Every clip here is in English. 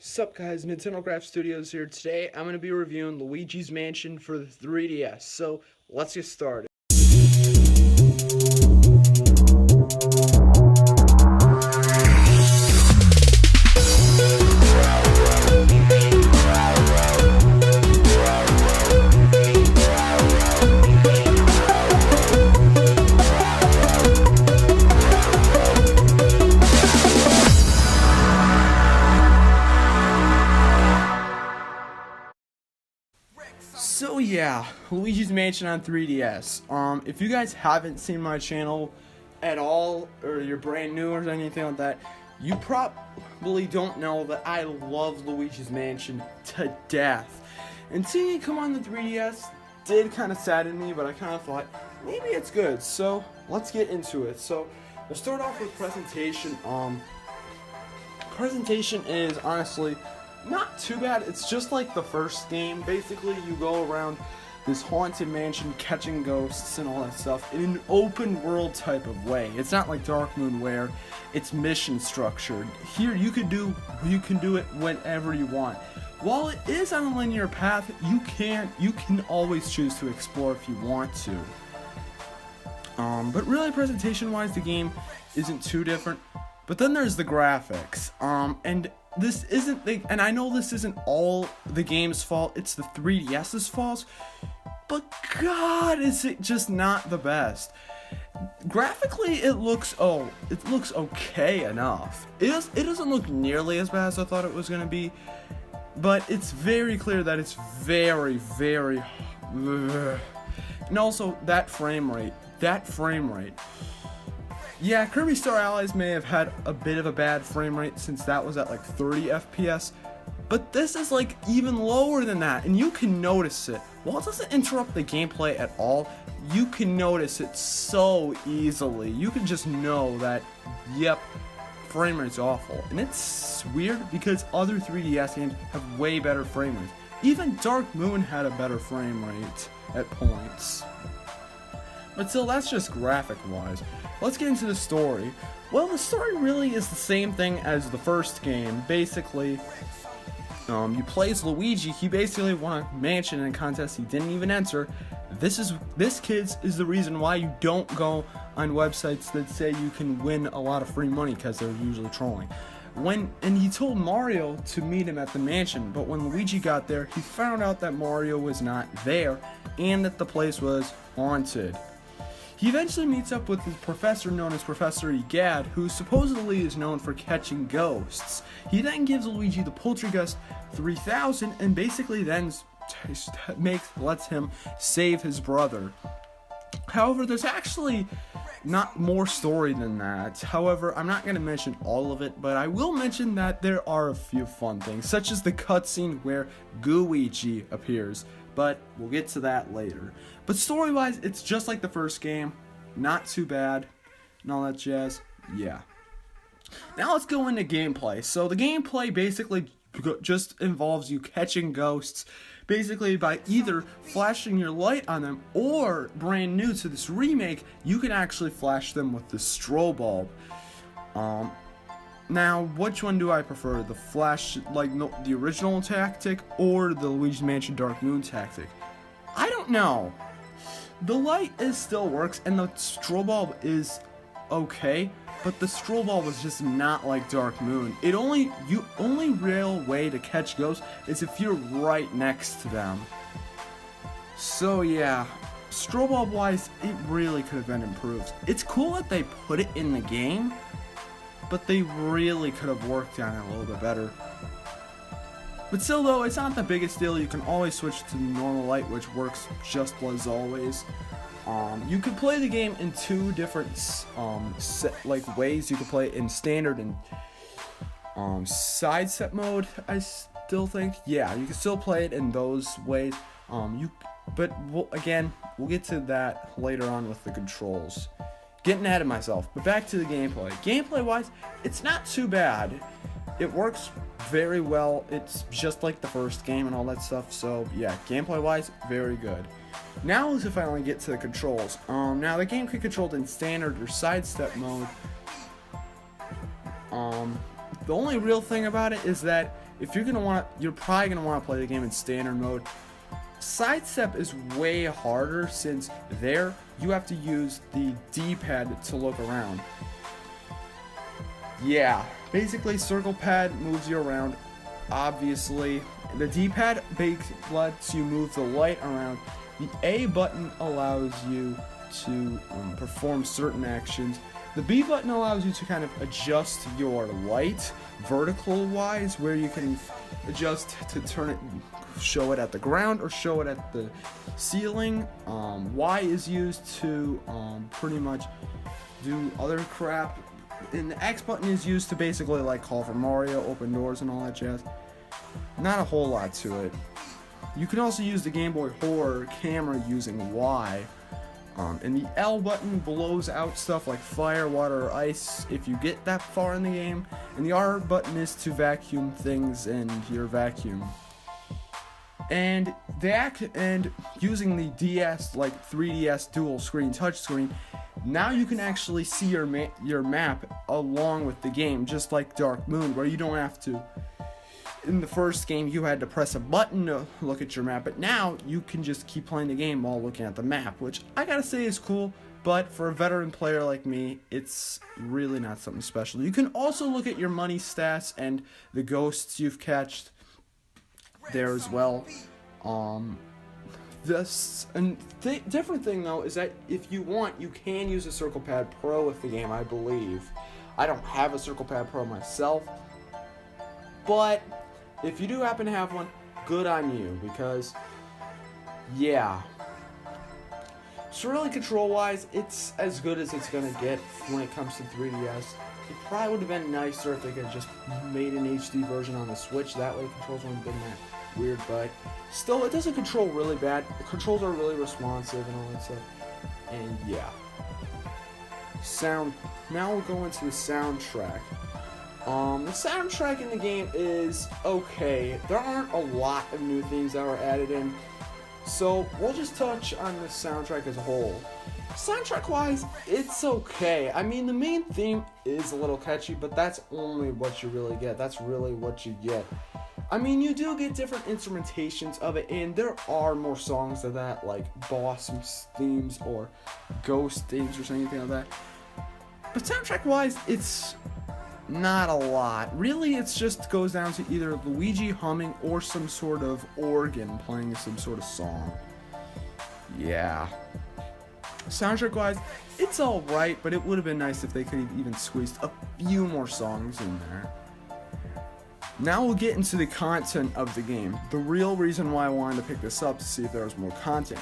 Sup guys, Nintendo Graph Studios here. Today I'm going to be reviewing Luigi's Mansion for the 3DS, so let's get started. So yeah, Luigi's Mansion on 3DS. If you guys haven't seen my channel at all, or you're brand new or anything like that, you probably don't know that I love Luigi's Mansion to death. And seeing it come on the 3DS did kind of sadden me, but I kind of thought, maybe it's good. So, let's get into it. So, we'll start off with presentation. Presentation is honestly not too bad. It's just like the first game. Basically, you go around this haunted mansion catching ghosts and all that stuff in an open world type of way. It's not like Dark Moon where it's mission structured. Here you can do it whenever you want. While it is on a linear path, you can always choose to explore if you want to. But really, presentation wise, the game isn't too different. But then there's the graphics. And this isn't and I know this isn't all the game's fault, it's the 3DS's fault, but god, is it just not the best. Graphically, it looks okay enough. It doesn't look nearly as bad as I thought it was gonna be, but it's very clear that it's very and also that frame rate. Yeah, Kirby Star Allies may have had a bit of a bad frame rate since that was at like 30 FPS, but this is like even lower than that, and you can notice it. While it doesn't interrupt the gameplay at all, you can notice it so easily. You can just know that, yep, frame rate's awful. And it's weird because other 3DS games have way better frame rates. Even Dark Moon had a better frame rate at points. But still, that's just graphic-wise. Let's get into the story. Well, the story really is the same thing as the first game. Basically, you play as Luigi. He basically won a mansion in a contest he didn't even enter. This kids is the reason why you don't go on websites that say you can win a lot of free money, because they're usually trolling. And he told Mario to meet him at the mansion, but when Luigi got there, he found out that Mario was not there and that the place was haunted. He eventually meets up with his professor known as Professor Egad, who supposedly is known for catching ghosts. He then gives Luigi the Poltergust 3000 and basically then lets him save his brother. However, there's actually not more story than that. However, I'm not going to mention all of it, but I will mention that there are a few fun things, such as the cutscene where Luigi appears. But we'll get to that later. But story-wise, it's just like the first game. Not too bad. And all that jazz. Yeah. Now let's go into gameplay. So the gameplay basically just involves you catching ghosts. Basically by either flashing your light on them, or brand new to this remake, you can actually flash them with the strobe bulb. Now, which one do I prefer? The flash, the original tactic, or the Luigi's Mansion Dark Moon tactic? I don't know. The light still works, and the strobe bulb is okay, but the strobe bulb is just not like Dark Moon. Only real way to catch ghosts is if you're right next to them. So yeah, strobe bulb wise, it really could have been improved. It's cool that they put it in the game, but they really could have worked on it a little bit better. But still though, it's not the biggest deal. You can always switch to normal light, which works just as always. You can play the game in two different ways. You can play it in standard and side step mode, I still think. Yeah, you can still play it in those ways. But we'll get to that later on with the controls. Getting ahead of myself, but back to the gameplay. Gameplay wise, it's not too bad. It works very well. It's just like the first game and all that stuff. So yeah, gameplay wise, very good. Now is to finally get to the controls. Now the game can be controlled in standard or sidestep mode. The only real thing about it is that if you're probably gonna want to play the game in standard mode. Sidestep is way harder since there you have to use the D-pad to look around. Yeah, basically circle pad moves you around. Obviously, the D-pad lets you move the light around. The A button allows you to perform certain actions. The B button allows you to kind of adjust your light vertical wise, where you can adjust to turn it, show it at the ground or show it at the ceiling. Y is used to pretty much do other crap, and the X button is used to basically like call for Mario, open doors and all that jazz. Not a whole lot to it. You can also use the Game Boy Horror camera using Y. And the L button blows out stuff like fire, water, or ice if you get that far in the game. And the R button is to vacuum things in your vacuum. And using the DS, like 3DS dual screen touchscreen, now you can actually see your map along with the game, just like Dark Moon, where you don't have to. In the first game, you had to press a button to look at your map, but now you can just keep playing the game while looking at the map, which I gotta say is cool, but for a veteran player like me, it's really not something special. You can also look at your money stats and the ghosts you've catched there as well. Different thing though is that if you want, you can use a Circle Pad Pro with the game, I believe. I don't have a Circle Pad Pro myself, but if you do happen to have one, good on you, because, yeah. So really, control-wise, it's as good as it's going to get when it comes to 3DS. It probably would have been nicer if they could have just made an HD version on the Switch. That way, the controls wouldn't have been that weird, but still, it doesn't control really bad. The controls are really responsive and all that stuff, and yeah. Now we'll go into the soundtrack. The soundtrack in the game is okay. There aren't a lot of new things that were added in, so we'll just touch on the soundtrack as a whole. Soundtrack-wise, it's okay. I mean, the main theme is a little catchy, but that's only what you really get. That's really what you get. I mean, you do get different instrumentations of it, and there are more songs of that, like boss themes or ghost themes or something like that. But soundtrack-wise, it's not a lot. Really, it just goes down to either Luigi humming or some sort of organ playing some sort of song. Yeah. Soundtrack-wise, it's alright, but it would have been nice if they could have even squeezed a few more songs in there. Now we'll get into the content of the game. The real reason why I wanted to pick this up, to see if there was more content.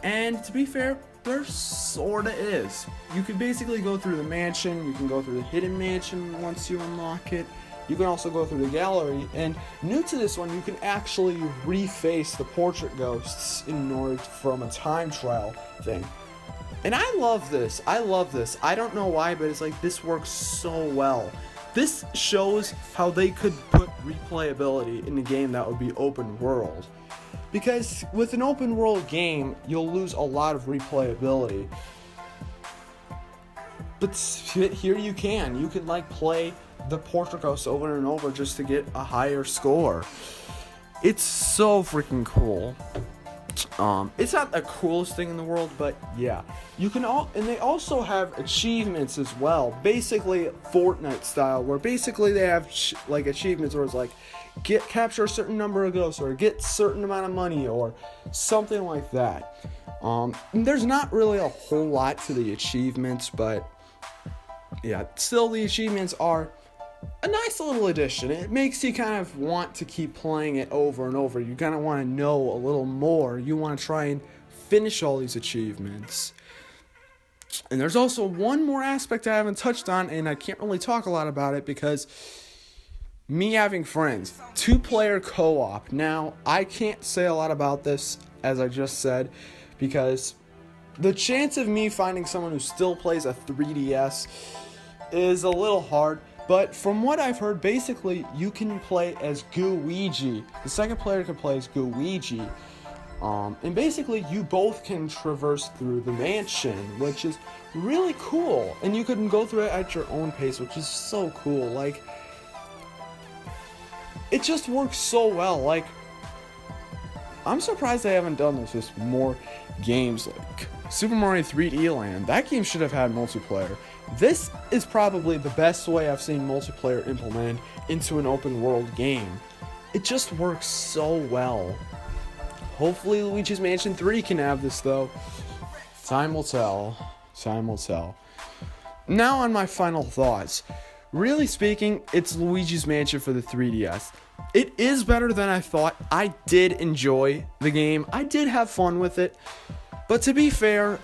And to be fair, there sorta is. You can basically go through the mansion, you can go through the hidden mansion once you unlock it. You can also go through the gallery, and new to this one, you can actually reface the portrait ghosts in order from a time trial thing. And I love this. I don't know why, but it's like this works so well. This shows how they could put replayability in a game that would be open world. Because with an open world game, you'll lose a lot of replayability. But here you can like play the portrait ghosts over and over just to get a higher score. It's so freaking cool. It's not the coolest thing in the world, but yeah. And they also have achievements as well. Basically Fortnite style, where basically they have like achievements where it's like, capture a certain number of ghosts, or get a certain amount of money, or something like that. There's not really a whole lot to the achievements, but yeah, still the achievements are a nice little addition. It makes you kind of want to keep playing it over and over. You kind of want to know a little more. You want to try and finish all these achievements. And there's also one more aspect I haven't touched on, and I can't really talk a lot about it because me having friends, 2-player co-op. Now, I can't say a lot about this, as I just said, because the chance of me finding someone who still plays a 3DS is a little hard. But from what I've heard, basically, you can play as Luigi. The second player can play as Luigi. And basically, you both can traverse through the mansion, which is really cool. And you can go through it at your own pace, which is so cool. Like, it just works so well. Like, I'm surprised they haven't done this with more games like Super Mario 3D Land. That game should have had multiplayer. This is probably the best way I've seen multiplayer implemented into an open world game. It just works so well. Hopefully Luigi's Mansion 3 can have this though. Time will tell. Time will tell. Now on my final thoughts. Really speaking, it's Luigi's Mansion for the 3DS. It is better than I thought. I did enjoy the game. I did have fun with it. But to be fair,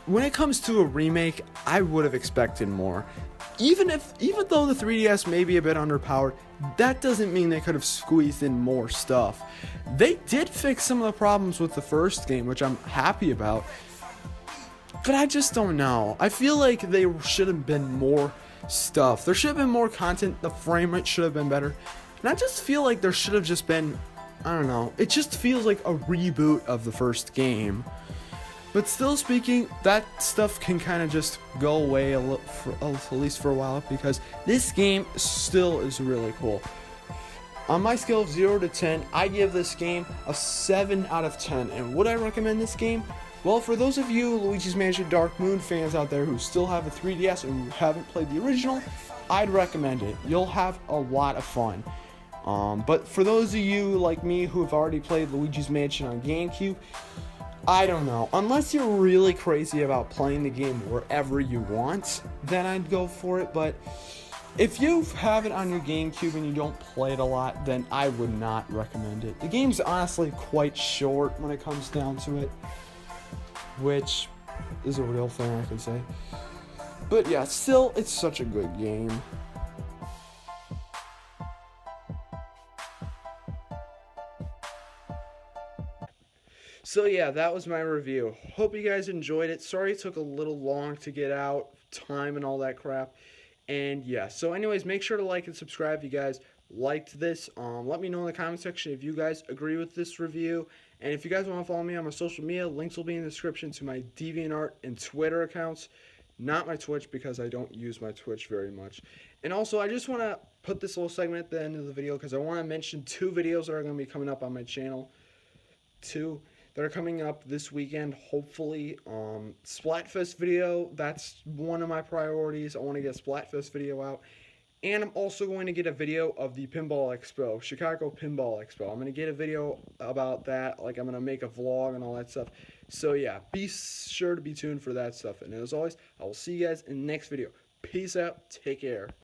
when it comes to a remake, I would have expected more. Even though the 3DS may be a bit underpowered, that doesn't mean they could have squeezed in more stuff. They did fix some of the problems with the first game, which I'm happy about. But I just don't know. I feel like there should have been more stuff. There should have been more content. The frame rate should have been better. And I just feel like there should have just been, I don't know, it just feels like a reboot of the first game. But still speaking, that stuff can kind of just go away at least for a while, because this game still is really cool. On my scale of 0 to 10, I give this game a 7 out of 10. And would I recommend this game? Well, for those of you Luigi's Mansion Dark Moon fans out there who still have a 3DS and haven't played the original, I'd recommend it. You'll have a lot of fun. But for those of you like me who have already played Luigi's Mansion on GameCube, I don't know. Unless you're really crazy about playing the game wherever you want, then I'd go for it. But if you have it on your GameCube and you don't play it a lot, then I would not recommend it. The game's honestly quite short when it comes down to it, which is a real thing, I could say. But yeah, still, it's such a good game. So yeah, that was my review. Hope you guys enjoyed it. Sorry it took a little long to get out, time and all that crap. And yeah, so anyways, make sure to like and subscribe if you guys liked this. Let me know in the comment section if you guys agree with this review. And if you guys want to follow me on my social media, links will be in the description to my DeviantArt and Twitter accounts. Not my Twitch, because I don't use my Twitch very much. And also, I just want to put this little segment at the end of the video, because I want to mention 2 videos that are going to be coming up on my channel. 2 that are coming up this weekend, hopefully. Splatfest video, that's one of my priorities. I want to get a Splatfest video out. And I'm also going to get a video of the Pinball Expo, Chicago Pinball Expo. I'm going to get a video about that. Like, I'm going to make a vlog and all that stuff. So yeah, be sure to be tuned for that stuff. And as always, I will see you guys in the next video. Peace out. Take care.